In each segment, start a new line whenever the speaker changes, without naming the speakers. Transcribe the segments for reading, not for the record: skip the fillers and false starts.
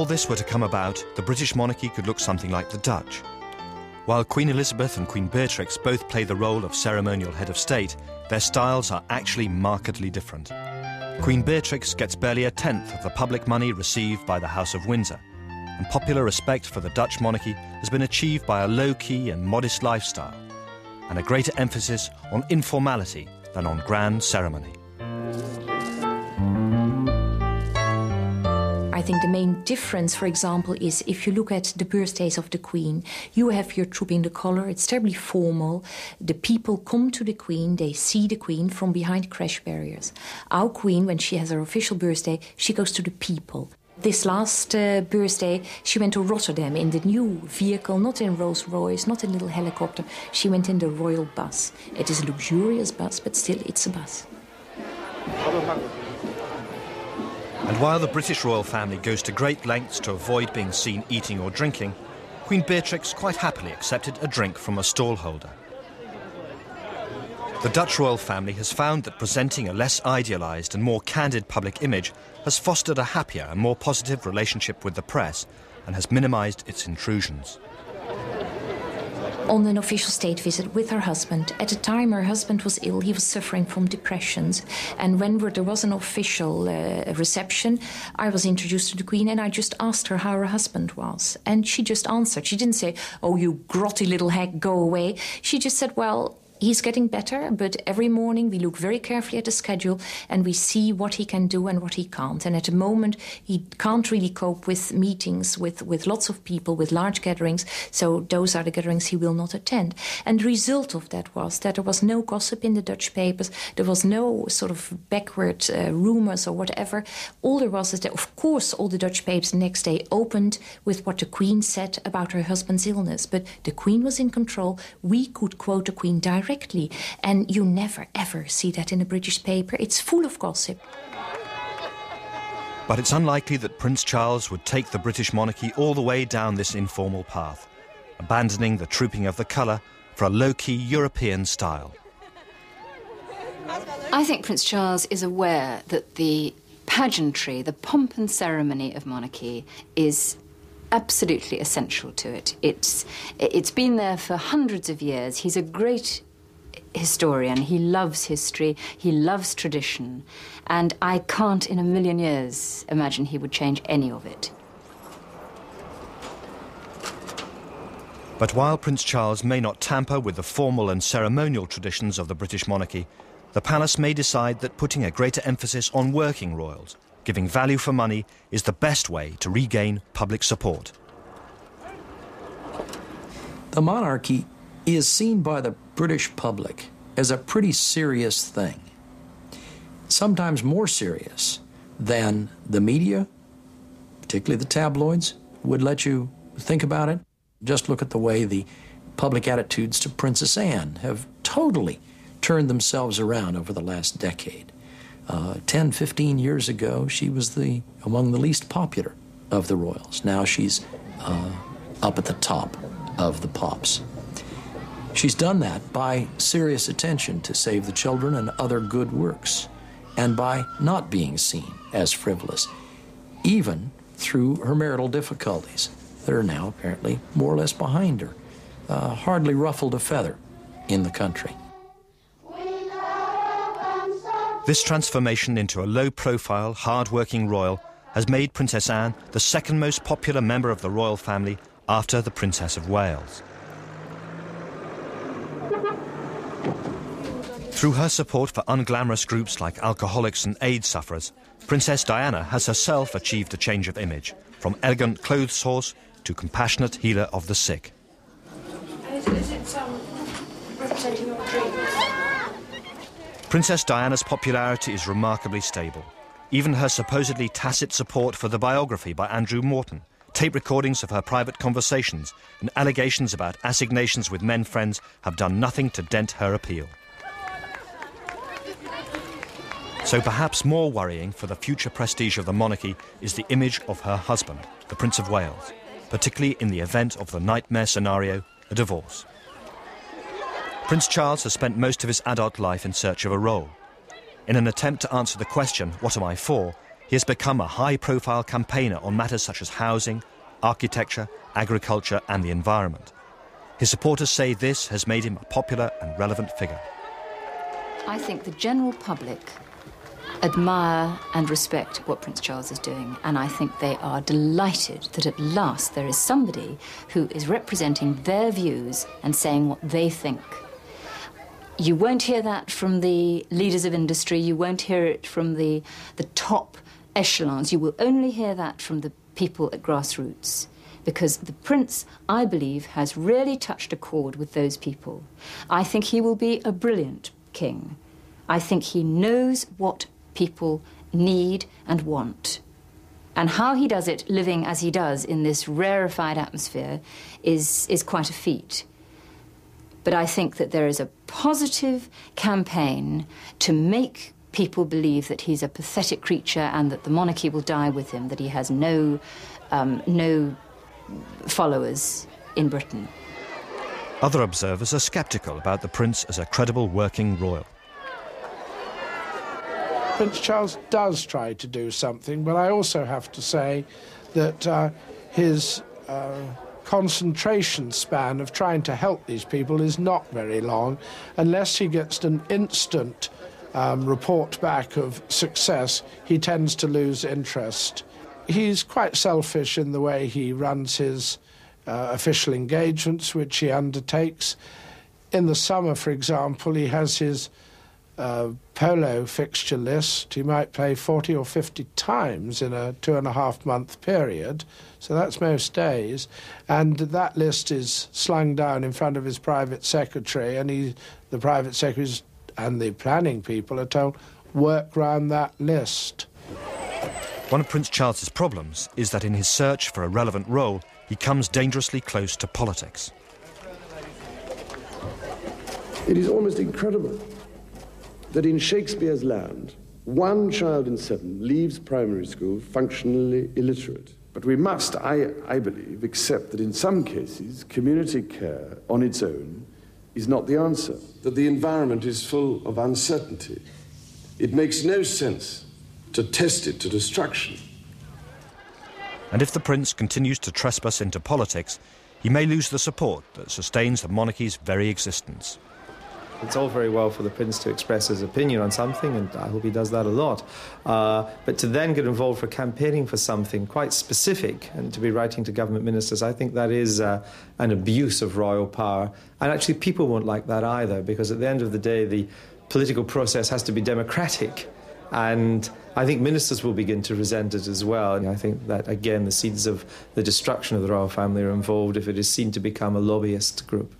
all this were to come about, the British monarchy could look something like the Dutch. While Queen Elizabeth and Queen Beatrix both play the role of ceremonial head of state, their styles are actually markedly different. Queen Beatrix gets barely a tenth of the public money received by the House of Windsor, and popular respect for the Dutch monarchy has been achieved by a low-key and modest lifestyle, and a greater emphasis on informality than on grand ceremony.
I think the main difference, for example, is if you look at the birthdays of the Queen, you have your trooping the colour, it's terribly formal. The people come to the Queen, they see the Queen from behind crash barriers. Our Queen, when she has her official birthday, she goes to the people. This last birthday, she went to Rotterdam in the new vehicle, not in Rolls-Royce, not in a little helicopter. She went in the royal bus. It is a luxurious bus, but still it's a bus.
And while the British royal family goes to great lengths to avoid being seen eating or drinking, Queen Beatrix quite happily accepted a drink from a stallholder. The Dutch royal family has found that presenting a less idealised and more candid public image has fostered a happier and more positive relationship with the press and has minimised its intrusions.
On an official state visit with her husband. At the time her husband was ill, he was suffering from depressions. And when there was an official reception, I was introduced to the Queen and I just asked her how her husband was. And she just answered. She didn't say, "Oh, you grotty little hack, go away." She just said, "Well, he's getting better, but every morning we look very carefully at the schedule and we see what he can do and what he can't. And at the moment, he can't really cope with meetings with lots of people, with large gatherings, so those are the gatherings he will not attend." And the result of that was that there was no gossip in the Dutch papers, there was no sort of backward rumours or whatever. All there was is that, of course, all the Dutch papers the next day opened with what the Queen said about her husband's illness. But the Queen was in control, we could quote the Queen directly. And you never, ever see that in a British paper. It's full of gossip.
But it's unlikely that Prince Charles would take the British monarchy all the way down this informal path, abandoning the trooping of the colour for a low-key European style.
I think Prince Charles is aware that the pageantry, the pomp and ceremony of monarchy is absolutely essential to it. It's been there for hundreds of years. He's a great historian. He loves history. He loves tradition. And I can't in a million years imagine he would change any of it.
But while Prince Charles may not tamper with the formal and ceremonial traditions of the British monarchy, the palace may decide that putting a greater emphasis on working royals, giving value for money, is the best way to regain public support.
The monarchy is seen by the British public as a pretty serious thing. Sometimes more serious than the media, particularly the tabloids, would let you think about it. Just look at the way the public attitudes to Princess Anne have totally turned themselves around over the last decade. 10, 15 years ago, she was among the least popular of the royals. Now she's up at the top of the pops. She's done that by serious attention to Save the Children and other good works, and by not being seen as frivolous, even through her marital difficulties that are now apparently more or less behind her. Hardly ruffled a feather in the country.
This transformation into a low-profile, hard-working royal has made Princess Anne the second most popular member of the royal family after the Princess of Wales. Through her support for unglamorous groups like alcoholics and AIDS sufferers, Princess Diana has herself achieved a change of image, from elegant clothes horse to compassionate healer of the sick.
Is it representing your dreams?
Princess Diana's popularity is remarkably stable. Even her supposedly tacit support for the biography by Andrew Morton, tape recordings of her private conversations, and allegations about assignations with men friends have done nothing to dent her appeal. So perhaps more worrying for the future prestige of the monarchy is the image of her husband, the Prince of Wales, particularly in the event of the nightmare scenario, a divorce. Prince Charles has spent most of his adult life in search of a role. In an attempt to answer the question, "What am I for?" he has become a high-profile campaigner on matters such as housing, architecture, agriculture and the environment. His supporters say this has made him a popular and relevant figure.
I think the general public admire and respect what Prince Charles is doing, and I think they are delighted that at last there is somebody who is representing their views and saying what they think. You won't hear that from the leaders of industry, you won't hear it from the top echelons, you will only hear that from the people at grassroots. Because the Prince, I believe, has really touched a chord with those people. I think he will be a brilliant king. I think he knows what people need and want. And how he does it, living as he does in this rarefied atmosphere, is quite a feat. But I think that there is a positive campaign to make people believe that he's a pathetic creature and that the monarchy will die with him, that he has no followers in Britain.
Other observers are sceptical about the Prince as a credible working royal.
Prince Charles does try to do something, but I also have to say that his concentration span of trying to help these people is not very long. Unless he gets an instant report back of success, he tends to lose interest. He's quite selfish in the way he runs his official engagements, which he undertakes. In the summer, for example, he has his polo fixture list. He might play 40 or 50 times in a 2.5-month period, so that's most days. And that list is slung down in front of his private secretary, and the private secretaries and the planning people are told, work round that list.
One of Prince Charles's problems is that in his search for a relevant role, he comes dangerously close to politics.
It is almost incredible that in Shakespeare's land, 1 child in 7 leaves primary school functionally illiterate. But we must, I believe, accept that in some cases, community care on its own is not the answer. That the environment is full of uncertainty. It makes no sense to test it to destruction.
And if the Prince continues to trespass into politics, he may lose the support that sustains the monarchy's very existence.
It's all very well for the Prince to express his opinion on something, and I hope he does that a lot. But to then get involved for campaigning for something quite specific and to be writing to government ministers, I think that is an abuse of royal power. And actually people won't like that either, because at the end of the day, the political process has to be democratic. And I think ministers will begin to resent it as well. And I think that, again, the seeds of the destruction of the royal family are involved if it is seen to become a lobbyist group.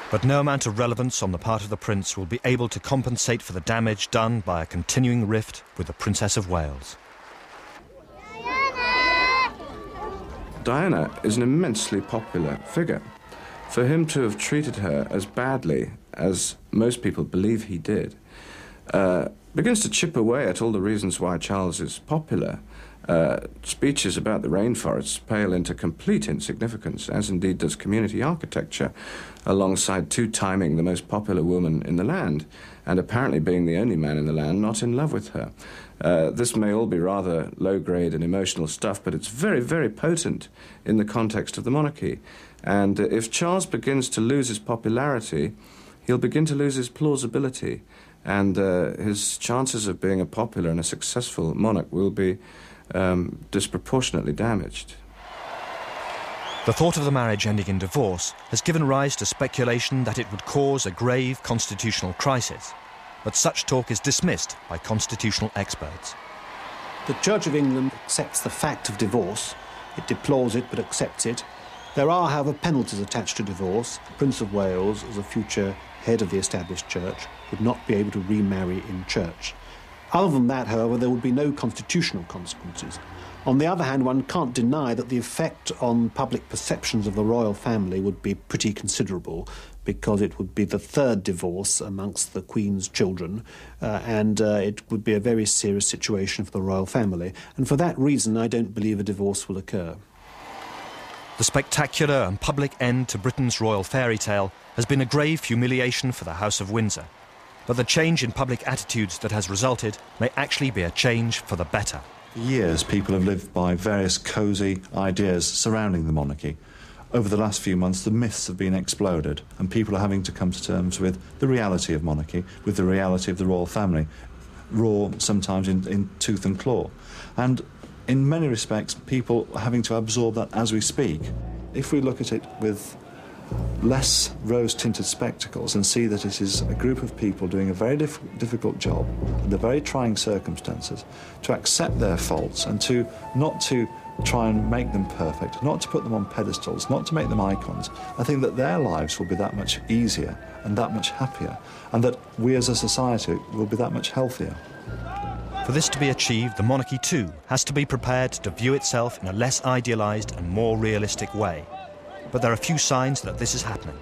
But no amount of relevance on the part of the Prince will be able to compensate for the damage done by a continuing rift with the Princess of Wales.
Diana is an immensely popular figure. For him to have treated her as badly as most people believe he did begins to chip away at all the reasons why Charles is popular. Speeches about the rainforests pale into complete insignificance, as indeed does community architecture, alongside two-timing the most popular woman in the land, and apparently being the only man in the land not in love with her. This may all be rather low-grade and emotional stuff, but it's very, very potent in the context of the monarchy. And if Charles begins to lose his popularity, he'll begin to lose his plausibility, and his chances of being a popular and a successful monarch will be disproportionately damaged.
The thought of the marriage ending in divorce has given rise to speculation that it would cause a grave constitutional crisis, but such talk is dismissed by constitutional experts.
The Church of England accepts the fact of divorce. It deplores it, but accepts it. There are, however, penalties attached to divorce. The Prince of Wales, as a future head of the established church, would not be able to remarry in church. Other than that, however, there would be no constitutional consequences. On the other hand, one can't deny that the effect on public perceptions of the royal family would be pretty considerable, because it would be the third divorce amongst the Queen's children, and it would be a very serious situation for the royal family. And for that reason, I don't believe a divorce will occur.
The spectacular and public end to Britain's royal fairy tale has been a grave humiliation for the House of Windsor. But the change in public attitudes that has resulted may actually be a change for the better.
For years, people have lived by various cosy ideas surrounding the monarchy. Over the last few months, the myths have been exploded, and people are having to come to terms with the reality of monarchy, with the reality of the royal family, raw sometimes in tooth and claw. And in many respects, people are having to absorb that as we speak. If we look at it with less rose-tinted spectacles and see that it is a group of people doing a very difficult job under very trying circumstances, to accept their faults and to not to try and make them perfect, not to put them on pedestals, not to make them icons, I think that their lives will be that much easier and that much happier, and that we as a society will be that much healthier.
For this to be achieved, the monarchy too has to be prepared to view itself in a less idealised and more realistic way. But there are few signs that this is happening.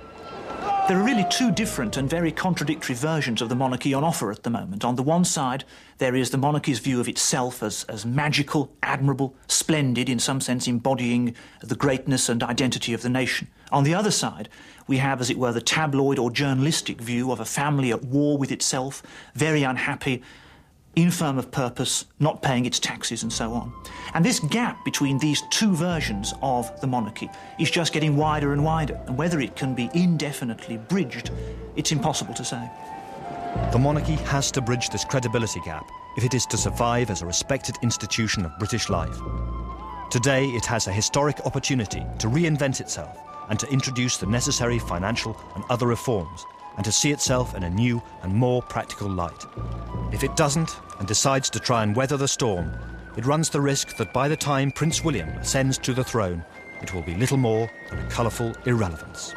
There are really two different and very contradictory versions of the monarchy on offer at the moment. On the one side, there is the monarchy's view of itself as magical, admirable, splendid, in some sense embodying the greatness and identity of the nation. On the other side, we have, as it were, the tabloid or journalistic view of a family at war with itself, very unhappy, infirm of purpose, not paying its taxes and so on. And this gap between these two versions of the monarchy is just getting wider and wider, and whether it can be indefinitely bridged, it's impossible to say.
The monarchy has to bridge this credibility gap if it is to survive as a respected institution of British life. Today, it has a historic opportunity to reinvent itself and to introduce the necessary financial and other reforms, and to see itself in a new and more practical light. If it doesn't, and decides to try and weather the storm, it runs the risk that by the time Prince William ascends to the throne, it will be little more than a colourful irrelevance.